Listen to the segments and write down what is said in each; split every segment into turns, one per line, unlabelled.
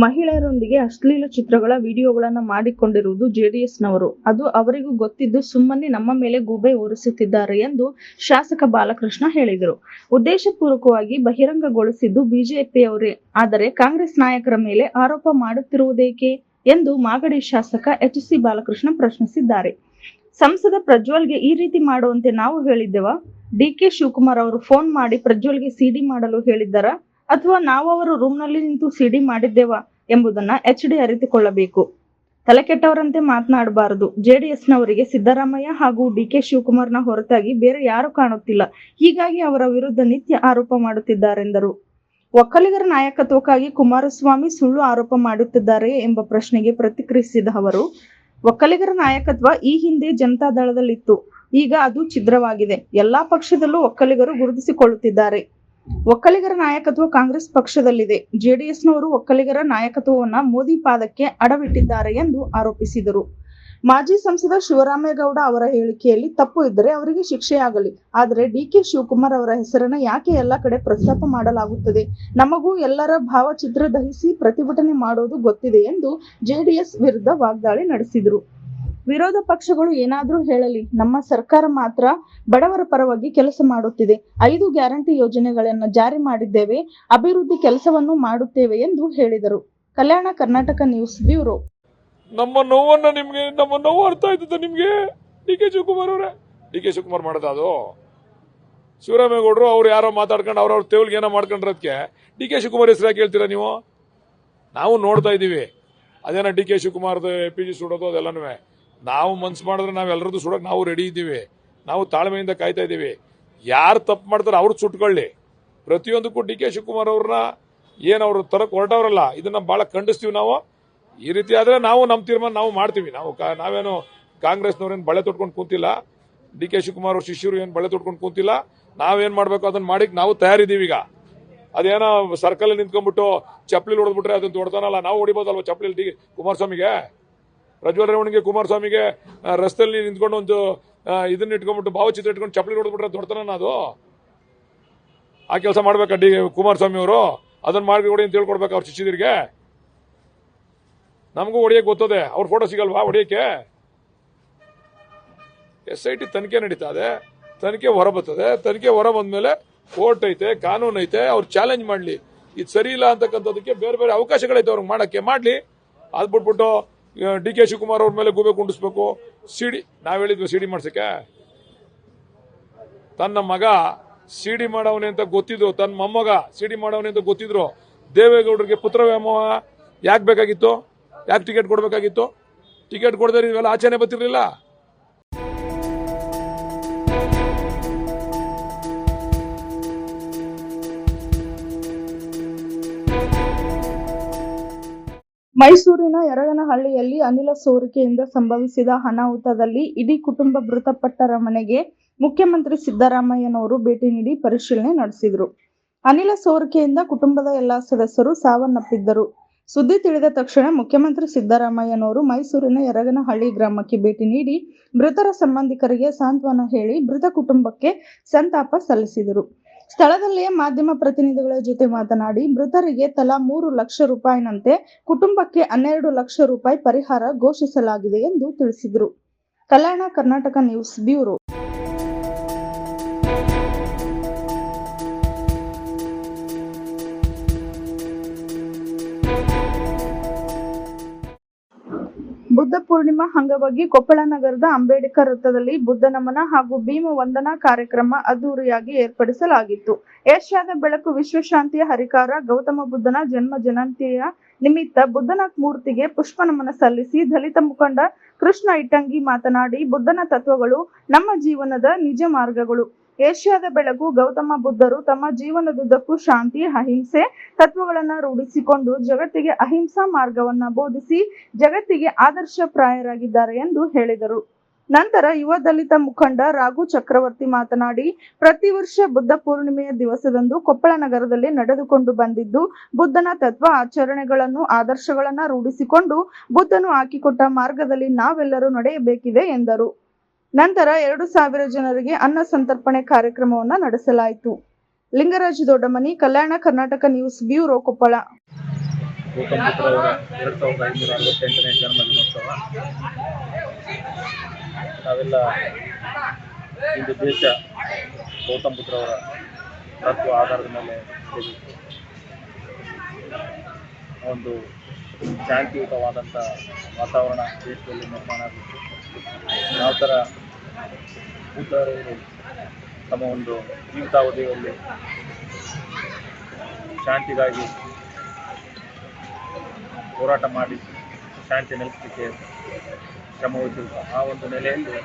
ಮಹಿಳೆಯರೊಂದಿಗೆ ಅಶ್ಲೀಲ ಚಿತ್ರಗಳ ವಿಡಿಯೋಗಳನ್ನು ಮಾಡಿಕೊಂಡಿರುವುದು ಜೆಡಿಎಸ್ನವರು. ಅದು ಅವರಿಗೂ ಗೊತ್ತಿದ್ದು ಸುಮ್ಮನೆ ನಮ್ಮ ಮೇಲೆ ಗೂಬೆ ಹೊರಿಸುತ್ತಿದ್ದಾರೆ ಎಂದು ಶಾಸಕ ಬಾಲಕೃಷ್ಣ ಹೇಳಿದರು. ಉದ್ದೇಶಪೂರ್ವಕವಾಗಿ ಬಹಿರಂಗಗೊಳಿಸಿದ್ದು ಬಿಜೆಪಿಯವರೇ. ಆದರೆ ಕಾಂಗ್ರೆಸ್ ನಾಯಕರ ಮೇಲೆ ಆರೋಪ ಮಾಡುತ್ತಿರುವುದೇಕೆ ಎಂದು ಮಾಗಡಿ ಶಾಸಕ ಎಚ್.ಸಿ. ಬಾಲಕೃಷ್ಣ ಪ್ರಶ್ನಿಸಿದ್ದಾರೆ. ಸಂಸದ ಪ್ರಜ್ವಲ್ಗೆ ಈ ರೀತಿ ಮಾಡುವಂತೆ ನಾವು ಹೇಳಿದ್ದೆವಾ? ಡಿ.ಕೆ. ಶಿವಕುಮಾರ್ ಅವರು ಫೋನ್ ಮಾಡಿ ಪ್ರಜ್ವಲ್ಗೆ ಸಿಡಿ ಮಾಡಲು ಹೇಳಿದ್ದರಾ ಅಥವಾ ನಾವು ಅವರ ರೂಮ್ನಲ್ಲಿ ನಿಂತು ಸಿಡಿ ಮಾಡಿದ್ದೇವಾ ಎಂಬುದನ್ನ ಎಚ್.ಡಿ. ಅರಿತುಕೊಳ್ಳಬೇಕು. ತಲೆಕೆಟ್ಟವರಂತೆ ಮಾತನಾಡಬಾರದು. ಜೆಡಿಎಸ್ನವರಿಗೆ ಸಿದ್ದರಾಮಯ್ಯ ಹಾಗೂ ಡಿ.ಕೆ. ಶಿವಕುಮಾರ್ನ ಹೊರತಾಗಿ ಬೇರೆ ಯಾರು ಕಾಣುತ್ತಿಲ್ಲ. ಹೀಗಾಗಿ ಅವರ ವಿರುದ್ಧ ನಿತ್ಯ ಆರೋಪ ಮಾಡುತ್ತಿದ್ದಾರೆಂದರು. ಒಕ್ಕಲಿಗರ ನಾಯಕತ್ವಕ್ಕಾಗಿ ಕುಮಾರಸ್ವಾಮಿ ಸುಳ್ಳು ಆರೋಪ ಮಾಡುತ್ತಿದ್ದಾರೆ ಎಂಬ ಪ್ರಶ್ನೆಗೆ ಪ್ರತಿಕ್ರಿಯಿಸಿದ ಅವರು, ಒಕ್ಕಲಿಗರ ನಾಯಕತ್ವ ಈ ಹಿಂದೆ ಜನತಾದಳದಲ್ಲಿತ್ತು. ಈಗ ಅದು ಛಿದ್ರವಾಗಿದೆ. ಎಲ್ಲಾ ಪಕ್ಷದಲ್ಲೂ ಒಕ್ಕಲಿಗರು ಗುರುತಿಸಿಕೊಳ್ಳುತ್ತಿದ್ದಾರೆ. ಒಕ್ಕಲಿಗರ ನಾಯಕತ್ವ ಕಾಂಗ್ರೆಸ್ ಪಕ್ಷದಲ್ಲಿದೆ. ಜೆಡಿಎಸ್ನವರು ಒಕ್ಕಲಿಗರ ನಾಯಕತ್ವವನ್ನ ಮೋದಿ ಪಾದಕ್ಕೆ ಅಡವಿಟ್ಟಿದ್ದಾರೆ ಎಂದು ಆರೋಪಿಸಿದರು. ಮಾಜಿ ಸಂಸದ ಶಿವರಾಮೇಗೌಡ ಅವರ ಹೇಳಿಕೆಯಲ್ಲಿ ತಪ್ಪು ಇದ್ದರೆ ಅವರಿಗೆ ಶಿಕ್ಷೆಯಾಗಲಿ. ಆದರೆ ಡಿ.ಕೆ. ಶಿವಕುಮಾರ್ ಅವರ ಹೆಸರನ್ನ ಯಾಕೆ ಎಲ್ಲ ಕಡೆ ಪ್ರಸ್ತಾಪ ಮಾಡಲಾಗುತ್ತದೆ? ನಮಗೂ ಎಲ್ಲರ ಭಾವಚಿತ್ರ ದಹಿಸಿ ಪ್ರತಿಭಟನೆ ಮಾಡೋದು ಗೊತ್ತಿದೆ ಎಂದು ಜೆಡಿಎಸ್ ವಿರುದ್ಧ ವಾಗ್ದಾಳಿ ನಡೆಸಿದರು. ವಿರೋಧ ಪಕ್ಷಗಳು ಏನಾದರೂ ಹೇಳಲಿ, ನಮ್ಮ ಸರ್ಕಾರ ಮಾತ್ರ ಬಡವರ ಪರವಾಗಿ ಕೆಲಸ ಮಾಡುತ್ತಿದೆ. 5 ಗ್ಯಾರಂಟಿ ಯೋಜನೆಗಳನ್ನು ಜಾರಿ ಮಾಡಿದ್ದೇವೆ. ಅಭಿವೃದ್ಧಿ ಕೆಲಸವನ್ನು ಮಾಡುತ್ತೇವೆ ಎಂದು ಹೇಳಿದರು. ಕಲ್ಯಾಣ ಕರ್ನಾಟಕ ನ್ಯೂಸ್ ಬ್ಯೂರೋ.
ನಮ್ಮ ನೋವು ಅರ್ಥ ಆಯ್ತದ ನಿಮ್ಗೆ? ಡಿ.ಕೆ. ಶಿವಕುಮಾರ್ ಅವರೇ, ಡಿ.ಕೆ. ಶಿವಕುಮಾರ್ ಮಾಡೋದು ಅದು. ಶಿವರಾಮೇಗೌಡರು ಅವ್ರು ಯಾರೋ ಮಾತಾಡ್ಕೊಂಡು ಅವ್ರವ್ರ ತೇವಲ್ಗೆ ಏನೋ ಮಾಡ್ಕೊಂಡ್ರದಕ್ಕೆ ಡಿ.ಕೆ. ಶಿವಕುಮಾರ್ ಹೆಸರು ಯಾಕೆ ಹೇಳ್ತೀರಾ ನೀವು? ನಾವು ನೋಡ್ತಾ ಇದೀವಿ. ಅದೇನೋ ಡಿ.ಕೆ. ಶಿವಕುಮಾರ್ದು APG ಸುಡೋದು ಅದೆಲ್ಲನೂ ನಾವು ಮನ್ಸು ಮಾಡಿದ್ರೆ ನಾವೆಲ್ಲರದ್ದು ಸುಡೋಕೆ ನಾವು ರೆಡಿ ಇದ್ದೀವಿ. ನಾವು ತಾಳ್ಮೆಯಿಂದ ಕಾಯ್ತಾ ಇದ್ದೀವಿ. ಯಾರು ತಪ್ಪು ಮಾಡ್ತಾರೆ ಅವ್ರು ಸುಟ್ಕೊಳ್ಳಿ. ಪ್ರತಿಯೊಂದಕ್ಕೂ ಡಿ.ಕೆ. ಶಿವಕುಮಾರ್ ಅವ್ರನ್ನ ಏನವ್ರು ತರಕ್ ಹೊರಟವ್ರಲ್ಲ, ಇದನ್ನ ಬಹಳ ಖಂಡಿಸ್ತೀವಿ ನಾವು. ಈ ರೀತಿ ಆದ್ರೆ ನಾವು ನಮ್ಮ ತೀರ್ಮಾನ ನಾವು ಮಾಡ್ತೀವಿ. ನಾವೇನು ಕಾಂಗ್ರೆಸ್ನವ್ರೇನು ಬಳೆ ತೊಟ್ಕೊಂಡು ಕೂತಿಲ್ಲ. ಡಿ.ಕೆ. ಶಿವಕುಮಾರ್ ಅವ್ರ ಶಿಷ್ಯರು ಏನು ಬಳೆ ತೊಟ್ಕೊಂಡು ಕೂತಿಲ್ಲ. ನಾವೇನ್ ಮಾಡ್ಬೇಕು ಅದನ್ನ ಮಾಡಿಕ್ ನಾವು ತಯಾರಿದ್ದೀವಿ. ಈಗ ಅದೇನೋ ಸರ್ಕಲ್ ನಿಂತ್ಕೊಂಡ್ಬಿಟ್ಟು ಚಪ್ಪಲಿ ಹೊಡೆದ್ಬಿಟ್ರೆ ಅದನ್ನ ತೊಡ್ತಾನಲ್ಲ, ನಾವು ಹೊಡಿಬೋದಲ್ವ ಚಪ್ಪಲಿ ಕುಮಾರಸ್ವಾಮಿಗೆ? ಪ್ರಜ್ವಲ್ ರೇವಣ್ಣಿಗೆ ಕುಮಾರಸ್ವಾಮಿಗೆ ರಸ್ತೆಯಲ್ಲಿ ನಿಂತ್ಕೊಂಡು ಒಂದು ಇದನ್ನ ಇಟ್ಕೊಂಡ್ಬಿಟ್ಟು ಭಾವಚಿತ್ರ ಇಟ್ಕೊಂಡು ಚಪ್ಪಲಿ ಹೊಡೆದ್ಬಿಟ್ರೆ ದೊಡ್ಡತನ ಅದು? ಆ ಕೆಲಸ ಮಾಡ್ಬೇಕಾ ಕುಮಾರಸ್ವಾಮಿ ಅವರು? ಅದನ್ನ ಮಾಡಿ ಹೊಡಿ ಅಂತ ಹೇಳ್ಕೊಡ್ಬೇಕು ಅವ್ರ ಶಿಷ್ಯರಿಗೆ. ನಮಗೂ ಹೊಡಿಯಕ್ಕೆ ಗೊತ್ತದೆ. ಅವ್ರ ಫೋಟೋ ಸಿಗಲ್ವಾ ಹೊಡಿಯಕ್ಕೆ? SIT ತನಿಖೆ ನಡೀತಾ ಇದೆ. ತನಿಖೆ ಹೊರ ಬರ್ತದೆ. ತನಿಖೆ ಹೊರ ಬಂದ್ಮೇಲೆ ಕೋರ್ಟ್ ಐತೆ, ಕಾನೂನು ಐತೆ. ಅವ್ರು ಚಾಲೆಂಜ್ ಮಾಡ್ಲಿ. ಇದು ಸರಿ ಇಲ್ಲ ಅಂತಕ್ಕಂಥದಕ್ಕೆ ಬೇರೆ ಬೇರೆ ಅವಕಾಶಗಳೈತೆ ಅವ್ರಿಗೆ ಮಾಡಕ್ಕೆ, ಮಾಡ್ಲಿ. ಅದ್ ಬಿಟ್ಬಿಟ್ಟು ಡಿ.ಕೆ. ಶಿವಕುಮಾರ್ ಅವ್ರ ಮೇಲೆ ಗೂಬೆ ಕುಂಡಿಸ್ಬೇಕು. ಸಿಡಿ ನಾವ್ ಹೇಳಿದ್ವಿ ಸಿಡಿ ಮಾಡ್ಸಕ್ಕೆ. ತನ್ನ ಮಗ ಸಿಡಿ ಮಾಡವನೇ ಅಂತ ಗೊತ್ತಿದ್ರು, ತನ್ನ ಮೊಮ್ಮಗ ಸಿಡಿ ಮಾಡವನೇ ಅಂತ ಗೊತ್ತಿದ್ರು. ದೇವೇಗೌಡರಿಗೆ ಪುತ್ರ ವ್ಯಾಮೋಹ ಯಾಕೆ ಬೇಕಾಗಿತ್ತು? ಯಾಕೆ ಟಿಕೆಟ್ ಕೊಡಬೇಕಾಗಿತ್ತು? ಟಿಕೆಟ್ ಕೊಡದೇ ಇವೆಲ್ಲ ಆಚೆನೆ ಬರ್ತಿರ್ಲಿಲ್ಲ.
ಮೈಸೂರಿನ ಯರಗನಹಳ್ಳಿಯಲ್ಲಿ ಅನಿಲ ಸೋರಿಕೆಯಿಂದ ಸಂಭವಿಸಿದ ಅನಾಹುತದಲ್ಲಿ ಇಡೀ ಕುಟುಂಬ ಮೃತಪಟ್ಟರ ಮನೆಗೆ ಮುಖ್ಯಮಂತ್ರಿ ಸಿದ್ದರಾಮಯ್ಯನವರು ಭೇಟಿ ನೀಡಿ ಪರಿಶೀಲನೆ ನಡೆಸಿದರು. ಅನಿಲ ಸೋರಿಕೆಯಿಂದ ಕುಟುಂಬದ ಎಲ್ಲಾ ಸದಸ್ಯರು ಸಾವನ್ನಪ್ಪಿದ್ದರು. ಸುದ್ದಿ ತಿಳಿದ ತಕ್ಷಣ ಮುಖ್ಯಮಂತ್ರಿ ಸಿದ್ದರಾಮಯ್ಯನವರು ಮೈಸೂರಿನ ಯರಗನಹಳ್ಳಿ ಗ್ರಾಮಕ್ಕೆ ಭೇಟಿ ನೀಡಿ ಮೃತರ ಸಂಬಂಧಿಕರಿಗೆ ಸಾಂತ್ವನ ಹೇಳಿ ಮೃತ ಕುಟುಂಬಕ್ಕೆ ಸಂತಾಪ ಸಲ್ಲಿಸಿದರು. ಸ್ಥಳದಲ್ಲಿಯೇ ಮಾಧ್ಯಮ ಪ್ರತಿನಿಧಿಗಳ ಜೊತೆ ಮಾತನಾಡಿ ಮೃತರಿಗೆ ತಲಾ 3 ಲಕ್ಷ ರೂಪಾಯಿನಂತೆ ಕುಟುಂಬಕ್ಕೆ 12 ಲಕ್ಷ ರೂಪಾಯಿ ಪರಿಹಾರ ಘೋಷಿಸಲಾಗಿದೆ ಎಂದು ತಿಳಿಸಿದರು. ಕಲ್ಯಾಣ ಕರ್ನಾಟಕ ನ್ಯೂಸ್ ಬ್ಯೂರೋ. ಬುದ್ಧ ಪೂರ್ಣಿಮಾ ಅಂಗವಾಗಿ ಕೊಪ್ಪಳ ನಗರದ ಅಂಬೇಡ್ಕರ್ ವೃತ್ತದಲ್ಲಿ ಬುದ್ಧ ನಮನ ಹಾಗೂ ಭೀಮ ವಂದನಾ ಕಾರ್ಯಕ್ರಮ ಅದ್ದೂರಿಯಾಗಿ ಏರ್ಪಡಿಸಲಾಗಿತ್ತು. ಏಷ್ಯಾದ ಬೆಳಕು ವಿಶ್ವಶಾಂತಿಯ ಹರಿಕಾರ ಗೌತಮ ಬುದ್ಧನ ಜಯಂತಿಯ ನಿಮಿತ್ತ ಬುದ್ಧನ ಮೂರ್ತಿಗೆ ಪುಷ್ಪ ನಮನ ಸಲ್ಲಿಸಿ ದಲಿತ ಮುಖಂಡ ಕೃಷ್ಣ ಇಟ್ಟಂಗಿ ಮಾತನಾಡಿ, ಬುದ್ಧನ ತತ್ವಗಳು ನಮ್ಮ ಜೀವನದ ನಿಜ ಮಾರ್ಗಗಳು. ಏಷ್ಯಾದ ಬೆಳಕು ಗೌತಮ ಬುದ್ಧರು ತಮ್ಮ ಜೀವನದುದ್ದಕ್ಕೂ ಶಾಂತಿ, ಅಹಿಂಸೆ ತತ್ವಗಳನ್ನ ರೂಢಿಸಿಕೊಂಡು ಜಗತ್ತಿಗೆ ಅಹಿಂಸಾ ಮಾರ್ಗವನ್ನ ಬೋಧಿಸಿ ಜಗತ್ತಿಗೆ ಆದರ್ಶಪ್ರಾಯರಾಗಿದ್ದಾರೆ ಎಂದು ಹೇಳಿದರು. ನಂತರ ಯುವ ದಲಿತ ಮುಖಂಡ ರಾಘು ಚಕ್ರವರ್ತಿ ಮಾತನಾಡಿ, ಪ್ರತಿ ವರ್ಷ ಬುದ್ಧ ಪೂರ್ಣಿಮೆಯ ದಿವಸದಂದು ಕೊಪ್ಪಳ ನಗರದಲ್ಲಿ ನಡೆದುಕೊಂಡು ಬಂದಿದ್ದು ಬುದ್ಧನ ತತ್ವ ಆಚರಣೆಗಳನ್ನು ಆದರ್ಶಗಳನ್ನ ರೂಢಿಸಿಕೊಂಡು ಬುದ್ಧನು ಹಾಕಿಕೊಟ್ಟ ಮಾರ್ಗದಲ್ಲಿ ನಾವೆಲ್ಲರೂ ನಡೆಯಬೇಕಿದೆ ಎಂದರು. ನಂತರ 2,000 ಜನರಿಗೆ ಅನ್ನ ಸಂತರ್ಪಣೆ ಕಾರ್ಯಕ್ರಮವನ್ನು ನಡೆಸಲಾಯಿತು. ಲಿಂಗರಾಜ್ ದೊಡ್ಡಮನಿ, ಕಲ್ಯಾಣ ಕರ್ನಾಟಕ ನ್ಯೂಸ್ ಬ್ಯೂರೋ, ಕೊಪ್ಪಳ.
ಗೌತಮ್ ಬುದ್ಧ ಅವರ 2568ನೇ ಜನ್ಮ ದಿನೋತ್ಸವ. ನಾವೆಲ್ಲ ಇಂದು ದೇಶ ಗೌತಮ್ ಬುದ್ಧರವರ ತತ್ವ ಆಧಾರದ ಮೇಲೆ ನಡೆದಿತ್ತು. ಒಂದು ಶಾಂತಿಯುತವಾದಂಥ ವಾತಾವರಣ ದೇಶದಲ್ಲಿ ನಿರ್ಮಾಣ ಆಗಿತ್ತು. ಯಾವ ಥರ ಬುದ್ಧರವರು ತಮ್ಮ ಒಂದು ಜೀವಿತಾವಧಿಯಲ್ಲಿ ಶಾಂತಿಗಾಗಿ ಹೋರಾಟ ಮಾಡಿ ಶಾಂತಿ ನೆಲೆಸಲಿಕ್ಕೆ ಶ್ರಮವಹಿಸಿರುತ್ತ ಆ ಒಂದು ನೆಲೆಯಲ್ಲಿ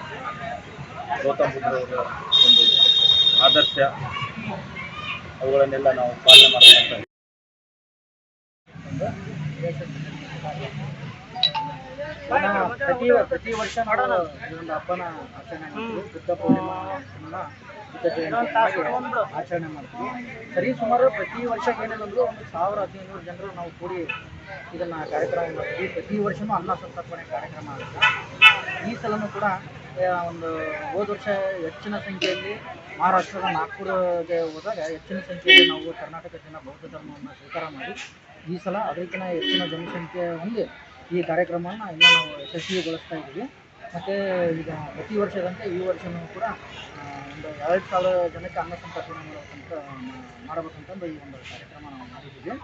ಗೌತಮ್ ಬುದ್ಧರವರ ಒಂದು ಆದರ್ಶ ಅವುಗಳನ್ನೆಲ್ಲ ನಾವು ಪಾಲನೆ ಮಾಡಬೇಕಂತ
ಪ್ರತಿ ವರ್ಷ ನಾವು ಈ ಒಂದು ಹಬ್ಬನ ಆಚರಣೆ ಮಾಡ್ತೀವಿ. ಬುದ್ಧ ಪೂರ್ಣಿಮಾವನ್ನು ಬುದ್ಧ ಜಯಂತಿ ಆಚರಣೆ ಮಾಡ್ತೀವಿ. ಸರಿ ಸುಮಾರು ಪ್ರತಿ ವರ್ಷ ಏನೇನಂದ್ರು 1000-1500 ಜನರು ನಾವು ಕೂಡಿ ಇದನ್ನು ಕಾರ್ಯಕ್ರಮ ಮಾಡ್ತೀವಿ. ಪ್ರತಿ ವರ್ಷವೂ ಅನ್ನ ಸಂತರ್ಪಣೆ ಕಾರ್ಯಕ್ರಮ ಆಗುತ್ತೆ. ಈ ಸಲನೂ ಕೂಡ ಒಂದು ಹೋದ ವರ್ಷ ಹೆಚ್ಚಿನ ಸಂಖ್ಯೆಯಲ್ಲಿ ಮಹಾರಾಷ್ಟ್ರದ ನಾಗ್ಪುರಗೆ ಹೋದಾಗ ಹೆಚ್ಚಿನ ಸಂಖ್ಯೆಯಲ್ಲಿ ನಾವು ಕರ್ನಾಟಕ ಜನ ಬೌದ್ಧ ಧರ್ಮವನ್ನು ಸ್ವೀಕಾರ ಮಾಡಿ ಈ ಸಲ ಅದಕ್ಕಿಂತ ಹೆಚ್ಚಿನ ಜನಸಂಖ್ಯೆ ಹೊಂದಿ ಈ ಕಾರ್ಯಕ್ರಮವನ್ನು ಇನ್ನೂ ನಾವು ಯಶಸ್ವಿಗೊಳಿಸ್ತಾ ಇದ್ದೀವಿ. ಮತ್ತು ಈಗ ಪ್ರತಿ ವರ್ಷದಂತೆ ಈ ವರ್ಷವೂ ಕೂಡ ಒಂದು 2000 ಜನಕ್ಕೆ ಅನ್ನ ಸಂತರ್ಪಣೆ ಮಾಡಬೇಕಂತಂದು ಈ ಒಂದು ಕಾರ್ಯಕ್ರಮ ನಾವು ಮಾಡಿದ್ದೀವಿ.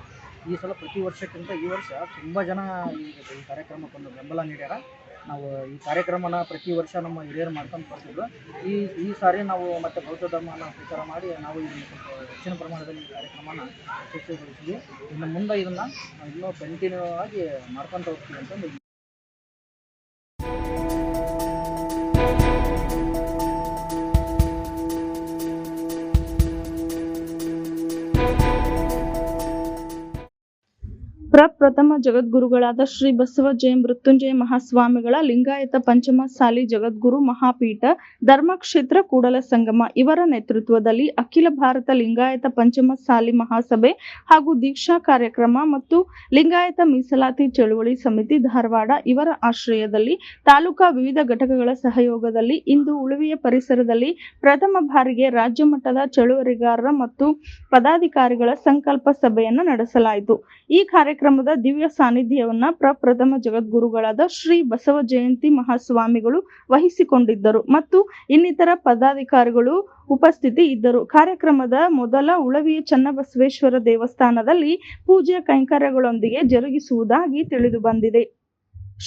ಈ ಸಲ ಪ್ರತಿ ವರ್ಷಕ್ಕಿಂತ ಈ ವರ್ಷ ತುಂಬ ಜನ ಈ ಕಾರ್ಯಕ್ರಮಕ್ಕೊಂದು ಬೆಂಬಲ ನೀಡ್ಯಾರ. ನಾವು ಈ ಕಾರ್ಯಕ್ರಮನ ಪ್ರತಿ ವರ್ಷ ನಮ್ಮ ಹಿರಿಯರು ಮಾಡ್ಕೊಂಡು ಬರ್ತಿದ್ವಿ. ಈ ಸಾರಿ ನಾವು ಮತ್ತು ಬೌದ್ಧ ಧರ್ಮವನ್ನು ಸ್ವೀಕಾರ ಮಾಡಿ ನಾವು ಈ ಸ್ವಲ್ಪ ಹೆಚ್ಚಿನ ಪ್ರಮಾಣದಲ್ಲಿ ಈ ಕಾರ್ಯಕ್ರಮನ ಯಶಸ್ವಿಗೊಳಿಸಿದ್ವಿ. ಇನ್ನು ಮುಂದೆ ಇದನ್ನು ಇನ್ನೂ ಕಂಟಿನ್ಯೂ ಆಗಿ ಮಾಡ್ಕೊತ ಹೋಗ್ತೀವಿ ಅಂತಂದು.
ಪ್ರಪ್ರಥಮ ಜಗದ್ಗುರುಗಳಾದ ಶ್ರೀ ಬಸವ ಜಯ ಮೃತ್ಯುಂಜಯ ಮಹಾಸ್ವಾಮಿಗಳ ಲಿಂಗಾಯತ ಪಂಚಮಸಾಲಿ ಜಗದ್ಗುರು ಮಹಾಪೀಠ ಧರ್ಮಕ್ಷೇತ್ರ ಕೂಡಲ ಸಂಗಮ ಇವರ ನೇತೃತ್ವದಲ್ಲಿ ಅಖಿಲ ಭಾರತ ಲಿಂಗಾಯತ ಪಂಚಮಸಾಲಿ ಮಹಾಸಭೆ ಹಾಗೂ ದೀಕ್ಷಾ ಕಾರ್ಯಕ್ರಮ ಮತ್ತು ಲಿಂಗಾಯತ ಮೀಸಲಾತಿ ಚಳುವಳಿ ಸಮಿತಿ ಧಾರವಾಡ ಇವರ ಆಶ್ರಯದಲ್ಲಿ ತಾಲೂಕಾ ವಿವಿಧ ಘಟಕಗಳ ಸಹಯೋಗದಲ್ಲಿ ಇಂದು ಉಳುವಿಯ ಪರಿಸರದಲ್ಲಿ ಪ್ರಥಮ ಬಾರಿಗೆ ರಾಜ್ಯ ಮಟ್ಟದ ಚಳುವಳಿಗಾರರ ಮತ್ತು ಪದಾಧಿಕಾರಿಗಳ ಸಂಕಲ್ಪ ಸಭೆಯನ್ನು ನಡೆಸಲಾಯಿತು. ಈ ಕಾರ್ಯಕ್ರಮದ ದಿವ್ಯ ಸಾನ್ನಿಧ್ಯವನ್ನ ಪ್ರಪ್ರಥಮ ಜಗದ್ಗುರುಗಳಾದ ಶ್ರೀ ಬಸವ ಜಯಂತಿ ಮಹಾಸ್ವಾಮಿಗಳು ವಹಿಸಿಕೊಂಡಿದ್ದರು ಮತ್ತು ಇನ್ನಿತರ ಪದಾಧಿಕಾರಿಗಳು ಉಪಸ್ಥಿತಿ ಇದ್ದರು. ಕಾರ್ಯಕ್ರಮದ ಮೊದಲ ಉಳವಿಯ ಚನ್ನಬಸವೇಶ್ವರ ದೇವಸ್ಥಾನದಲ್ಲಿ ಪೂಜೆ ಕೈಂಕರ್ಯಗಳೊಂದಿಗೆ ಜರುಗಿಸುವುದಾಗಿ ತಿಳಿದು ಬಂದಿದೆ.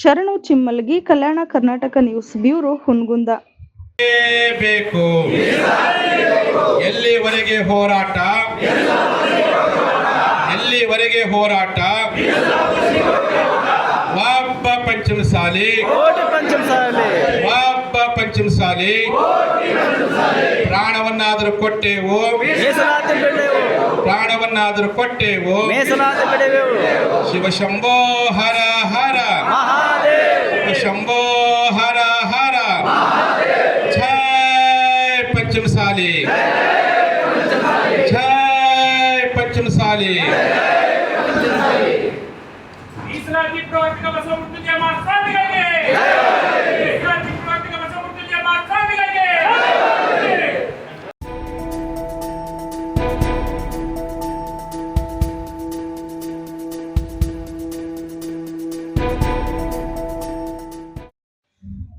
ಶರಣು ಚಿಮ್ಮಲ್ಗಿ, ಕಲ್ಯಾಣ ಕರ್ನಾಟಕ ನ್ಯೂಸ್ ಬ್ಯೂರೋ, ಹುನಗುಂದ.
ಎಲ್ಲಿವರೆಗೆ ಹೋರಾಟ, ಎಲ್ಲಿವರೆಗೆ ಹೋರಾಟ, ವಾಬ್ಬ ಪಂಚಮಸಾಲಿ, ವಾಬ್ಬ ಪಂಚಮಸಾಲಿ, ಪ್ರಾಣವನ್ನಾದರೂ ಕೊಟ್ಟೆವು, ಪ್ರಾಣವನ್ನಾದರೂ ಕೊಟ್ಟೆವು. ಶಿವ ಶಂಭೋ ಹರ ಹರ, ಶಿವ ಶಂಭೋ ಹರ ಹರ. ಜೈ ಪಂಚಮಸಾಲಿ, ಜೈ ಪಂಚಮಸಾಲಿ.
ಮೀಸಲಾತಿ ಪ್ರವರ್ತಕ ಬಸವ ಮೃತ್ಯುಂಜಯ ಮಹಾಸ್ವಾಮಿಗಳಿಗೆ, ಮೀಸಲಾತಿ ಪ್ರವರ್ತಕ ಬಸವ ಮೃತ್ಯುಂಜಯ ಮಹಾಸ್ವಾಮಿಗಳಿಗೆ.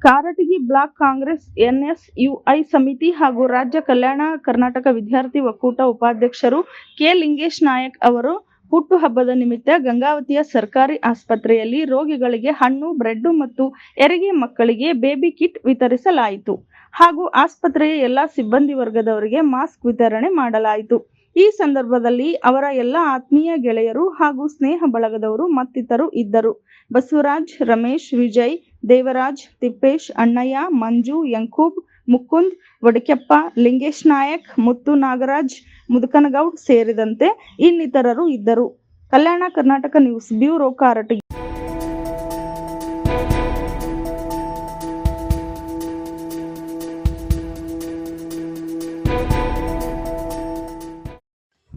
ಕಾರಟಗಿ ಬ್ಲಾಕ್ ಕಾಂಗ್ರೆಸ್ NSUI ಸಮಿತಿ ಹಾಗೂ ರಾಜ್ಯ ಕಲ್ಯಾಣ ಕರ್ನಾಟಕ ವಿದ್ಯಾರ್ಥಿ ಒಕ್ಕೂಟ ಉಪಾಧ್ಯಕ್ಷರು ಕೆ ಲಿಂಗೇಶ್ ನಾಯಕ್ ಅವರು ಹುಟ್ಟುಹಬ್ಬದ ನಿಮಿತ್ತ ಗಂಗಾವತಿಯ ಸರ್ಕಾರಿ ಆಸ್ಪತ್ರೆಯಲ್ಲಿ ರೋಗಿಗಳಿಗೆ ಹಣ್ಣು, ಬ್ರೆಡ್ ಮತ್ತು ಹೆರಿಗೆ ಮಕ್ಕಳಿಗೆ ಬೇಬಿ ಕಿಟ್ ವಿತರಿಸಲಾಯಿತು ಹಾಗೂ ಆಸ್ಪತ್ರೆಯ ಎಲ್ಲಾ ಸಿಬ್ಬಂದಿ ವರ್ಗದವರಿಗೆ ಮಾಸ್ಕ್ ವಿತರಣೆ ಮಾಡಲಾಯಿತು. ಈ ಸಂದರ್ಭದಲ್ಲಿ ಅವರ ಎಲ್ಲ ಆತ್ಮೀಯ ಗೆಳೆಯರು ಹಾಗೂ ಸ್ನೇಹ ಬಳಗದವರು ಮತ್ತಿತರರು ಇದ್ದರು. ಬಸವರಾಜ್, ರಮೇಶ್, ವಿಜಯ್, ದೇವರಾಜ್, ತಿಪ್ಪೇಶ್, ಅಣ್ಣಯ್ಯ, ಮಂಜು, ಯಂಕೂಬ್, ಮುಕುಂದ್, ವಡಕೆಪ್ಪ, ಲಿಂಗೇಶ್ ನಾಯಕ್, ಮುತ್ತು ನಾಗರಾಜ್, ಮುದುಕನಗೌಡ್ ಸೇರಿದಂತೆ ಇನ್ನಿತರರು ಇದ್ದರು. ಕಲ್ಯಾಣ ಕರ್ನಾಟಕ ನ್ಯೂಸ್ ಬ್ಯೂರೋ, ಕಾರಟಗಿ.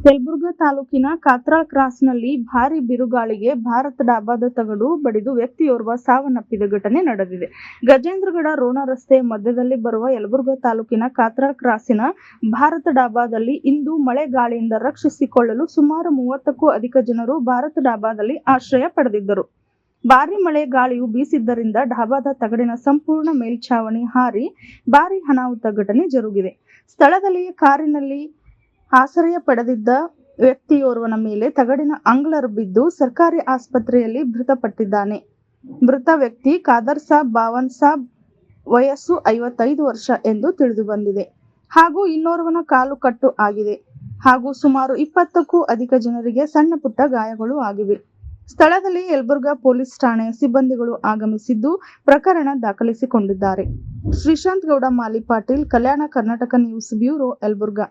ಯಲಬುರ್ಗಾ ತಾಲೂಕಿನ ಕಾತ್ರಾಳ್ ಕ್ರಾಸ್ನಲ್ಲಿ ಭಾರಿ ಬಿರುಗಾಳಿಗೆ ಭಾರತ್ ಡಾಬಾದ ತಗಡು ಬಡಿದು ವ್ಯಕ್ತಿಯೋರ್ವ ಸಾವನ್ನಪ್ಪಿದ ಘಟನೆ ನಡೆದಿದೆ. ಗಜೇಂದ್ರಗಡ ರೋಣ ರಸ್ತೆಯ ಮಧ್ಯದಲ್ಲಿ ಬರುವ ಯಲಬುರ್ಗಾ ತಾಲೂಕಿನ ಕಾತ್ರಾಳ್ ಕ್ರಾಸಿನ ಭಾರತ್ ಡಾಬಾದಲ್ಲಿ ಇಂದು ಮಳೆ ಗಾಳಿಯಿಂದ ರಕ್ಷಿಸಿಕೊಳ್ಳಲು ಸುಮಾರು 30ಕ್ಕೂ ಅಧಿಕ ಜನರು ಭಾರತ್ ಡಾಬಾದಲ್ಲಿ ಆಶ್ರಯ ಪಡೆದಿದ್ದರು. ಭಾರಿ ಮಳೆ ಗಾಳಿಯು ಬೀಸಿದ್ದರಿಂದ ಡಾಬಾದ ತಗಡಿನ ಸಂಪೂರ್ಣ ಮೇಲ್ಛಾವಣಿ ಹಾರಿ ಭಾರಿ ಅನಾಹುತ ಘಟನೆ ಜರುಗಿದೆ. ಸ್ಥಳದಲ್ಲಿಯೇ ಕಾರಿನಲ್ಲಿ ಆಶ್ರಯ ಪಡೆದಿದ್ದ ವ್ಯಕ್ತಿಯೋರ್ವನ ಮೇಲೆ ತಗಡಿನ ಅಂಗ್ಲರ್ ಬಿದ್ದು ಸರ್ಕಾರಿ ಆಸ್ಪತ್ರೆಯಲ್ಲಿ ಮೃತಪಟ್ಟಿದ್ದಾನೆ. ಮೃತ ವ್ಯಕ್ತಿ ಖಾದರ್ ಸಾಬ್ ಬಾವನ್ ಸಾಬ್, ವಯಸ್ಸು 55 ವರ್ಷ ಎಂದು ತಿಳಿದು ಬಂದಿದೆ. ಹಾಗೂ ಇನ್ನೋರ್ವನ ಕಾಲು ಕಟ್ಟು ಆಗಿದೆ. ಹಾಗೂ ಸುಮಾರು 20ಕ್ಕೂ ಅಧಿಕ ಜನರಿಗೆ ಸಣ್ಣ ಪುಟ್ಟ ಗಾಯಗಳು ಆಗಿವೆ. ಸ್ಥಳದಲ್ಲಿ ಯಲಬುರ್ಗಾ ಪೊಲೀಸ್ ಠಾಣೆಯ ಸಿಬ್ಬಂದಿಗಳು ಆಗಮಿಸಿದ್ದು ಪ್ರಕರಣ ದಾಖಲಿಸಿಕೊಂಡಿದ್ದಾರೆ. ಶ್ರೀಶಾಂತ್ ಗೌಡ ಮಾಲಿ ಪಾಟೀಲ್, ಕಲ್ಯಾಣ ಕರ್ನಾಟಕ ನ್ಯೂಸ್ ಬ್ಯೂರೋ, ಯಲಬುರ್ಗಾ.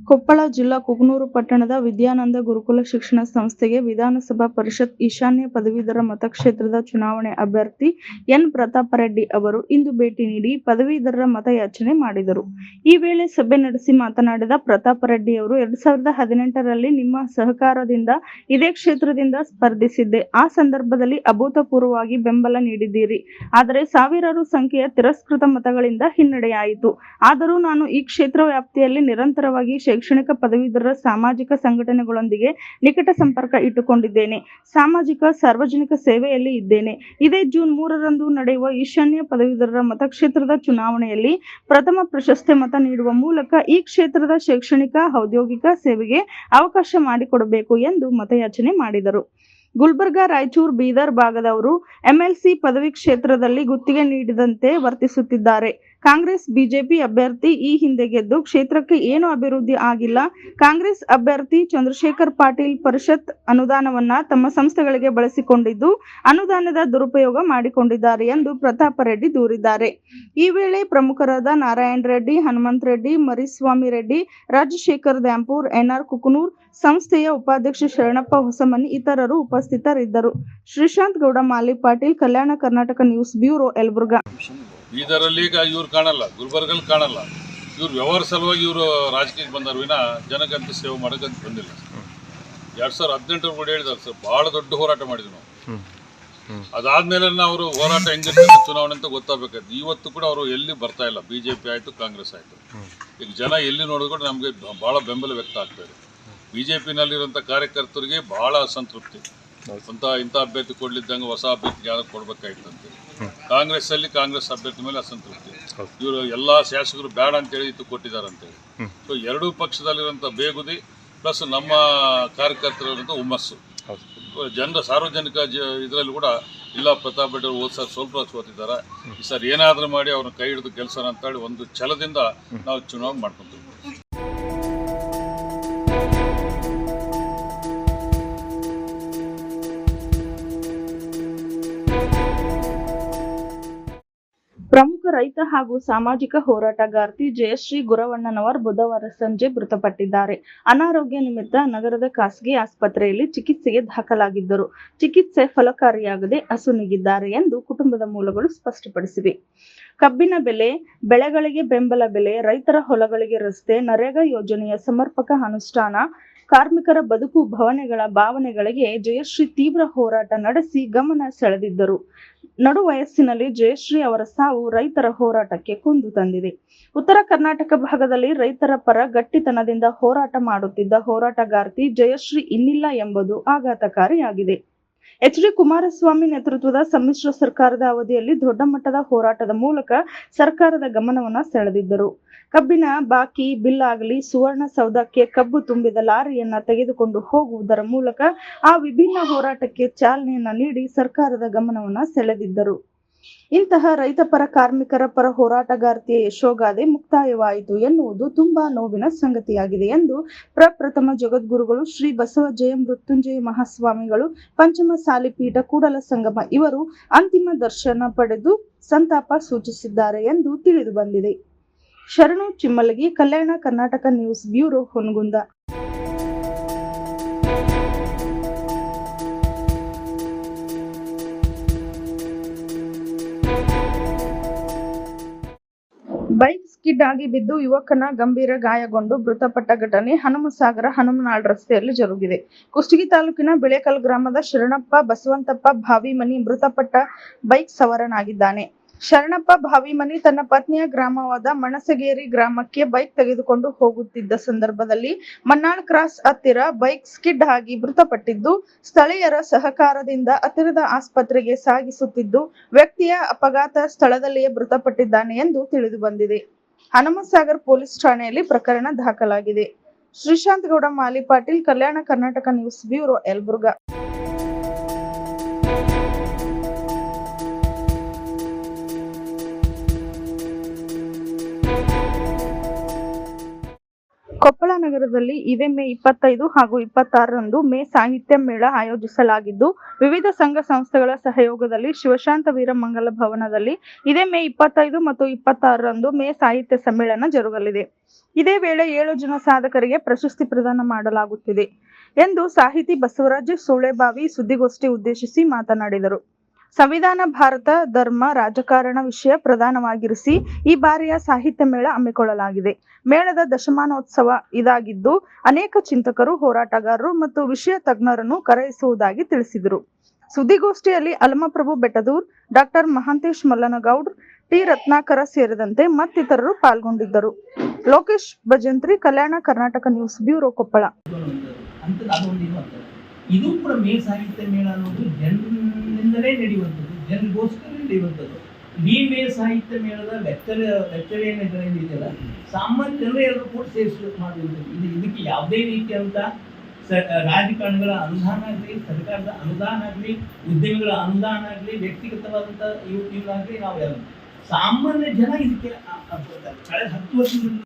ಕೊಪ್ಪಳ ಜಿಲ್ಲಾ ಕುಕನೂರು ಪಟ್ಟಣದ ವಿದ್ಯಾನಂದ ಗುರುಕುಲ ಶಿಕ್ಷಣ ಸಂಸ್ಥೆಗೆ ವಿಧಾನಸಭಾ ಪರಿಷತ್ ಈಶಾನ್ಯ ಪದವೀಧರ ಮತಕ್ಷೇತ್ರದ ಚುನಾವಣೆ ಅಭ್ಯರ್ಥಿ ಎನ್ ಪ್ರತಾಪ ರೆಡ್ಡಿ ಅವರು ಇಂದು ಭೇಟಿ ನೀಡಿ ಪದವೀಧರರ ಮತಯಾಚನೆ ಮಾಡಿದರು. ಈ ವೇಳೆ ಸಭೆ ನಡೆಸಿ ಮಾತನಾಡಿದ ಪ್ರತಾಪ ರೆಡ್ಡಿ ಅವರು 2018ರಲ್ಲಿ ನಿಮ್ಮ ಸಹಕಾರದಿಂದ ಇದೇ ಕ್ಷೇತ್ರದಿಂದ ಸ್ಪರ್ಧಿಸಿದ್ದೆ. ಆ ಸಂದರ್ಭದಲ್ಲಿ ಅಭೂತಪೂರ್ವವಾಗಿ ಬೆಂಬಲ ನೀಡಿದ್ದೀರಿ. ಆದರೆ ಸಾವಿರಾರು ಸಂಖ್ಯೆಯ ತಿರಸ್ಕೃತ ಮತಗಳಿಂದ ಹಿನ್ನಡೆಯಾಯಿತು. ಆದರೂ ನಾನು ಈ ಕ್ಷೇತ್ರ ವ್ಯಾಪ್ತಿಯಲ್ಲಿ ನಿರಂತರವಾಗಿ ಶೈಕ್ಷಣಿಕ ಪದವೀಧರರ ಸಾಮಾಜಿಕ ಸಂಘಟನೆಗಳೊಂದಿಗೆ ನಿಕಟ ಸಂಪರ್ಕ ಇಟ್ಟುಕೊಂಡಿದ್ದೇನೆ. ಸಾಮಾಜಿಕ ಸಾರ್ವಜನಿಕ ಸೇವೆಯಲ್ಲಿ ಇದ್ದೇನೆ. ಇದೇ ಜೂನ್ 3ರಂದು ನಡೆಯುವ ಈಶಾನ್ಯ ಪದವೀಧರರ ಮತಕ್ಷೇತ್ರದ ಚುನಾವಣೆಯಲ್ಲಿ ಪ್ರಥಮ ಪ್ರಶಸ್ತಿ ಮತ ನೀಡುವ ಮೂಲಕ ಈ ಕ್ಷೇತ್ರದ ಶೈಕ್ಷಣಿಕ ಔದ್ಯೋಗಿಕ ಸೇವೆಗೆ ಅವಕಾಶ ಮಾಡಿಕೊಡಬೇಕು ಎಂದು ಮತಯಾಚನೆ ಮಾಡಿದರು. ಗುಲ್ಬರ್ಗಾ, ರಾಯಚೂರು, ಬೀದರ್ ಭಾಗದವರು ಎಂಎಲ್ಸಿ ಪದವಿ ಕ್ಷೇತ್ರದಲ್ಲಿ ಗುತ್ತಿಗೆ ನೀಡಿದಂತೆ ವರ್ತಿಸುತ್ತಿದ್ದಾರೆ. ಕಾಂಗ್ರೆಸ್ ಬಿಜೆಪಿ ಅಭ್ಯರ್ಥಿ ಈ ಹಿಂದೆ ಗೆದ್ದು ಕ್ಷೇತ್ರಕ್ಕೆ ಏನು ಅಭಿವೃದ್ಧಿ ಆಗಿಲ್ಲ. ಕಾಂಗ್ರೆಸ್ ಅಭ್ಯರ್ಥಿ ಚಂದ್ರಶೇಖರ್ ಪಾಟೀಲ್ ಪರಿಷತ್ ಅನುದಾನವನ್ನ ತಮ್ಮ ಸಂಸ್ಥೆಗಳಿಗೆ ಬಳಸಿಕೊಂಡಿದ್ದು ಅನುದಾನದ ದುರುಪಯೋಗ ಮಾಡಿಕೊಂಡಿದ್ದಾರೆ ಎಂದು ಪ್ರತಾಪ ರೆಡ್ಡಿ ದೂರಿದ್ದಾರೆ. ಈ ವೇಳೆ ಪ್ರಮುಖರಾದ ನಾರಾಯಣ ರೆಡ್ಡಿ, ಹನುಮಂತ ರೆಡ್ಡಿ, ಮರಿಸ್ವಾಮಿ ರೆಡ್ಡಿ, ರಾಜಶೇಖರ್ ದ್ಯಾಂಪೂರ್, ಎನ್ಆರ್ ಕುಕನೂರ್, ಸಂಸ್ಥೆಯ ಉಪಾಧ್ಯಕ್ಷ ಶರಣಪ್ಪ ಹೊಸಮನಿ ಇತರರು ಉಪಸ್ಥಿತರಿದ್ದರು. ಶ್ರೀಶಾಂತ್ ಗೌಡ ಮಾಲಿ ಪಾಟೀಲ್, ಕಲ್ಯಾಣ ಕರ್ನಾಟಕ ನ್ಯೂಸ್ ಬ್ಯೂರೋ, ಯಲಬುರ್ಗಾ.
ಬೀದರಲ್ಲಿ ಈಗ ಇವ್ರು ಕಾಣಲ್ಲ, ಗುಲ್ಬರ್ಗಲ್ಲಿ ಕಾಣಲ್ಲ. ಇವ್ರು ವ್ಯವಹಾರ ಸಲುವಾಗಿ ಇವರು ರಾಜಕೀಯಕ್ಕೆ ಬಂದರು ವಿನ ಜನಕ್ಕಂತ ಸೇವೆ ಮಾಡೋಕ್ಕಂತ ಬಂದಿಲ್ಲ. 2018 ಕೂಡ ಹೇಳಿದ್ದಾರೆ ಸರ್, ಭಾಳ ದೊಡ್ಡ ಹೋರಾಟ ಮಾಡಿದ್ವಿ ನಾವು. ಅದಾದ್ಮೇಲೆ ಅವರು ಹೋರಾಟ ಹೆಂಗಿರ್ತದೆ ಚುನಾವಣೆ ಅಂತ ಗೊತ್ತಾಗಬೇಕಾಯ್ತು. ಇವತ್ತು ಕೂಡ ಅವರು ಎಲ್ಲಿ ಬರ್ತಾ ಇಲ್ಲ. ಬಿಜೆಪಿ ಆಯಿತು, ಕಾಂಗ್ರೆಸ್ ಆಯಿತು. ಈಗ ಜನ ಎಲ್ಲಿ ನೋಡಿದ್ರು ಕೂಡ ನಮಗೆ ಭಾಳ ಬೆಂಬಲ ವ್ಯಕ್ತ ಆಗ್ತಾ ಇದೆ. ಬಿಜೆಪಿನಲ್ಲಿರುವಂಥ ಕಾರ್ಯಕರ್ತರಿಗೆ ಭಾಳ ಅಸಂತೃಪ್ತಿ. ಇಂಥ ಅಭ್ಯರ್ಥಿ ಕೊಡ್ಲಿದ್ದಂಗೆ ಹೊಸ ಅಭ್ಯರ್ಥಿಗೆ ಯಾರು ಕೊಡ್ಬೇಕಾಯ್ತು ಅಂತೇಳಿ. ಕಾಂಗ್ರೆಸ್ಸಲ್ಲಿ ಕಾಂಗ್ರೆಸ್ ಅಭ್ಯರ್ಥಿ ಮೇಲೆ ಅಸಂತೃಪ್ತಿ. ಇವರು ಎಲ್ಲ ಶಾಸಕರು ಬೇಡ ಅಂತೇಳಿ ಇದು ಕೊಟ್ಟಿದ್ದಾರೆ ಅಂತೇಳಿ. ಸೊ ಎರಡೂ ಪಕ್ಷದಲ್ಲಿರುವಂಥ ಬೇಗುದಿ ಪ್ಲಸ್ ನಮ್ಮ ಕಾರ್ಯಕರ್ತರಂಥ ಹುಮ್ಮಸ್ಸು, ಜನರ ಸಾರ್ವಜನಿಕ ಇದರಲ್ಲಿ ಕೂಡ ಇಲ್ಲ ಪ್ರತಾಪ್ ರೆಡ್ಡಿ ಅವರು ಹೋದ ಸರ್ ಸ್ವಲ್ಪ ಸೋತಿದ್ದಾರೆ, ಈ ಸರ್ ಏನಾದರೂ ಮಾಡಿ ಅವ್ರನ್ನ ಕೈ ಹಿಡಿದು ಕೆಲಸ ಅಂತೇಳಿ ಒಂದು ಛಲದಿಂದ ನಾವು ಚುನಾವಣೆ ಮಾಡ್ಕೊತೀವಿ.
ಪ್ರಮುಖ ರೈತ ಹಾಗೂ ಸಾಮಾಜಿಕ ಹೋರಾಟಗಾರ್ತಿ ಜಯಶ್ರೀ ಗುರವಣ್ಣನವರ್ ಬುಧವಾರ ಸಂಜೆ ಮೃತಪಟ್ಟಿದ್ದಾರೆ. ಅನಾರೋಗ್ಯ ನಿಮಿತ್ತ ನಗರದ ಖಾಸಗಿ ಆಸ್ಪತ್ರೆಯಲ್ಲಿ ಚಿಕಿತ್ಸೆಗೆ ದಾಖಲಾಗಿದ್ದರು. ಚಿಕಿತ್ಸೆ ಫಲಕಾರಿಯಾಗದೆ ಅಸುನೀಗಿದ್ದಾರೆ ಎಂದು ಕುಟುಂಬದ ಮೂಲಗಳು ಸ್ಪಷ್ಟಪಡಿಸಿವೆ. ಕಬ್ಬಿನ ಬೆಲೆ, ಬೆಳೆಗಳಿಗೆ ಬೆಂಬಲ ಬೆಲೆ, ರೈತರ ಹೊಲಗಳಿಗೆ ರಸ್ತೆ, ನರೇಗಾ ಯೋಜನೆಯ ಸಮರ್ಪಕ ಅನುಷ್ಠಾನ, ಕಾರ್ಮಿಕರ ಬದುಕು ಭವನೆಗಳ ಭಾವನೆಗಳಿಗೆ ಜಯಶ್ರೀ ತೀವ್ರ ಹೋರಾಟ ನಡೆಸಿ ಗಮನ ಸೆಳೆದಿದ್ದರು. ನಡು ವಯಸ್ಸಿನಲ್ಲಿ ಜಯಶ್ರೀ ಅವರ ಸಾವು ರೈತರ ಹೋರಾಟಕ್ಕೆ ಕುಂದು ತಂದಿದೆ. ಉತ್ತರ ಕರ್ನಾಟಕ ಭಾಗದಲ್ಲಿ ರೈತರ ಪರ ಗಟ್ಟಿತನದಿಂದ ಹೋರಾಟ ಮಾಡುತ್ತಿದ್ದ ಹೋರಾಟಗಾರ್ತಿ ಜಯಶ್ರೀ ಇನ್ನಿಲ್ಲ ಎಂಬುದು ಆಘಾತಕಾರಿಯಾಗಿದೆ. ಎಚ್.ಡಿ. ಕುಮಾರಸ್ವಾಮಿ ನೇತೃತ್ವದ ಸಮ್ಮಿಶ್ರ ಸರ್ಕಾರದ ಅವಧಿಯಲ್ಲಿ ದೊಡ್ಡ ಮಟ್ಟದ ಹೋರಾಟದ ಮೂಲಕ ಸರ್ಕಾರದ ಗಮನವನ್ನ ಸೆಳೆದಿದ್ದರು. ಕಬ್ಬಿನ ಬಾಕಿ ಬಿಲ್ ಆಗಲಿ, ಸುವರ್ಣಸೌಧಕ್ಕೆ ಕಬ್ಬು ತುಂಬಿದ ಲಾರಿಯನ್ನ ತೆಗೆದುಕೊಂಡು ಹೋಗುವುದರ ಮೂಲಕ ಆ ವಿಭಿನ್ನ ಹೋರಾಟಕ್ಕೆ ಚಾಲನೆಯನ್ನ ನೀಡಿ ಸರ್ಕಾರದ ಗಮನವನ್ನ ಸೆಳೆದಿದ್ದರು. ಇಂತಹ ರೈತಪರ ಕಾರ್ಮಿಕರ ಪರ ಹೋರಾಟಗಾರ್ತಿಯ ಯಶೋಗಾಥೆ ಮುಕ್ತಾಯವಾಯಿತು ಎನ್ನುವುದು ತುಂಬಾ ನೋವಿನ ಸಂಗತಿಯಾಗಿದೆ ಎಂದು ಪ್ರಪ್ರಥಮ ಜಗದ್ಗುರುಗಳು ಶ್ರೀ ಬಸವ ಜಯ ಮೃತ್ಯುಂಜಯ ಮಹಾಸ್ವಾಮಿಗಳು, ಪಂಚಮ ಸಾಲಿಪೀಠ ಕೂಡಲ ಸಂಗಮ ಇವರು ಅಂತಿಮ ದರ್ಶನ ಪಡೆದು ಸಂತಾಪ ಸೂಚಿಸಿದ್ದಾರೆ ಎಂದು ತಿಳಿದು ಬಂದಿದೆ. Sharanu Chimmalagi, Kalyana Karnataka news bureau, Hungund. Skid ಆಗಿ ಬಿದ್ದು ಯುವಕನ ಗಂಭೀರ ಗಾಯಗೊಂಡು ಮೃತಪಟ್ಟ ಘಟನೆ ಹನುಮಸಾಗರ ಹನುಮನಾಳ್ ರಸ್ತೆಯಲ್ಲಿ ಜರುಗಿದೆ. ಕುಷ್ಟಗಿ ತಾಲೂಕಿನ ಬಿಳೇಕಲ್ ಗ್ರಾಮದ ಶರಣಪ್ಪ ಬಸವಂತಪ್ಪ ಭಾವಿಮನಿ ಮೃತಪಟ್ಟ ಬೈಕ್ ಸವಾರನಾಗಿದ್ದಾನೆ. ಶರಣಪ್ಪ ಭಾವಿಮನಿ ತನ್ನ ಪತ್ನಿಯ ಗ್ರಾಮವಾದ ಮಣಸಗೇರಿ ಗ್ರಾಮಕ್ಕೆ ಬೈಕ್ ತೆಗೆದುಕೊಂಡು ಹೋಗುತ್ತಿದ್ದ ಸಂದರ್ಭದಲ್ಲಿ ಮನ್ನಾಳ್ ಕ್ರಾಸ್ ಹತ್ತಿರ ಬೈಕ್ ಸ್ಕಿಡ್ ಆಗಿ ಮೃತಪಟ್ಟಿದ್ದು, ಸ್ಥಳೀಯರ ಸಹಕಾರದಿಂದ ಹತ್ತಿರದ ಆಸ್ಪತ್ರೆಗೆ ಸಾಗಿಸುತ್ತಿದ್ದು ವ್ಯಕ್ತಿಯ ಅಪಘಾತ ಸ್ಥಳದಲ್ಲಿಯೇ ಮೃತಪಟ್ಟಿದ್ದಾನೆ ಎಂದು ತಿಳಿದು ಬಂದಿದೆ. ಹನುಮಸಾಗರ್ ಪೊಲೀಸ್ ಠಾಣೆಯಲ್ಲಿ ಪ್ರಕರಣ ದಾಖಲಾಗಿದೆ. ಶ್ರೀಶಾಂತ್ ಗೌಡ ಮಾಲಿ ಪಾಟೀಲ್, ಕಲ್ಯಾಣ ಕರ್ನಾಟಕ ನ್ಯೂಸ್ ಬ್ಯೂರೋ, ಯಲಬುರ್ಗಾ. ಕೊಪ್ಪಳ ನಗರದಲ್ಲಿ ಇದೇ ಮೇ 25 ಹಾಗೂ 26ರಂದು ಮೇ ಸಾಹಿತ್ಯ ಮೇಳ ಆಯೋಜಿಸಲಾಗಿದ್ದು, ವಿವಿಧ ಸಂಘ ಸಂಸ್ಥೆಗಳ ಸಹಯೋಗದಲ್ಲಿ ಶಿವಶಾಂತ ವೀರಮಂಗಲ ಭವನದಲ್ಲಿ ಇದೇ ಮೇ 25 ಮತ್ತು 26ರಂದು ಮೇ ಸಾಹಿತ್ಯ ಸಮ್ಮೇಳನ ಜರುಗಲಿದೆ. ಇದೇ ವೇಳೆ 7 ಜನ ಸಾಧಕರಿಗೆ ಪ್ರಶಸ್ತಿ ಪ್ರದಾನ ಮಾಡಲಾಗುತ್ತಿದೆ ಎಂದು ಸಾಹಿತಿ ಬಸವರಾಜ ಸೂಳೆಬಾವಿ ಸುದ್ದಿಗೋಷ್ಠಿ ಉದ್ದೇಶಿಸಿ ಮಾತನಾಡಿದರು. ಸಂವಿಧಾನ, ಭಾರತ, ಧರ್ಮ, ರಾಜಕಾರಣ ವಿಷಯ ಪ್ರಧಾನವಾಗಿರಿಸಿ ಈ ಬಾರಿಯ ಸಾಹಿತ್ಯ ಮೇಳ ಹಮ್ಮಿಕೊಳ್ಳಲಾಗಿದೆ. ಮೇಳದ ದಶಮಾನೋತ್ಸವ ಇದಾಗಿದ್ದು ಅನೇಕ ಚಿಂತಕರು, ಹೋರಾಟಗಾರರು ಮತ್ತು ವಿಷಯ ತಜ್ಞರನ್ನು ಕರೆಯಿಸುವುದಾಗಿ ತಿಳಿಸಿದರು. ಸುದ್ದಿಗೋಷ್ಠಿಯಲ್ಲಿ ಅಲಮಪ್ರಭು ಬೆಟ್ಟದೂರ್, ಡಾಕ್ಟರ್ ಮಹಾಂತೇಶ್ ಮಲ್ಲನಗೌಡ್, ಟಿ ರತ್ನಾಕರ ಸೇರಿದಂತೆ ಮತ್ತಿತರರು ಪಾಲ್ಗೊಂಡಿದ್ದರು. ಲೋಕೇಶ್ ಭಜಂತ್ರಿ, ಕಲ್ಯಾಣ ಕರ್ನಾಟಕ ನ್ಯೂಸ್ ಬ್ಯೂರೋ, ಕೊಪ್ಪಳ.
ಇದು ಕೂಡ ಮೇ ಸಾಹಿತ್ಯ ಮೇಳ ಅನ್ನೋದು ಜನರಿಂದಲೇ ನಡೆಯುವಂಥದ್ದು, ಜನರಿಗೋಸ್ಕರ ನಡೆಯುವಂಥದ್ದು. ಈ ಮೇ ಸಾಹಿತ್ಯ ಮೇಳದ ಲೆಕ್ಚರ್ ಏನಿದೆಯಲ್ಲ, ಸಾಮಾನ್ಯ ಜನರು ಎಲ್ಲರೂ ಕೂಡ ಸೇರಿಸಿ ಮಾಡುವಂಥದ್ದು. ಇದಕ್ಕೆ ಯಾವುದೇ ರೀತಿಯಾದಂಥ ರಾಜಕಾರಣಿಗಳ ಅನುದಾನ ಆಗಲಿ, ಸರ್ಕಾರದ ಅನುದಾನ ಆಗಲಿ, ಉದ್ಯಮಿಗಳ ಅನುದಾನ ಆಗಲಿ, ವ್ಯಕ್ತಿಗತವಾದಂಥ ಇವರಾಗಲಿ ನಾವು ಸಾಮಾನ್ಯ ಜನ ಇದಕ್ಕೆ ಕಳೆದ 10 ವರ್ಷದಿಂದ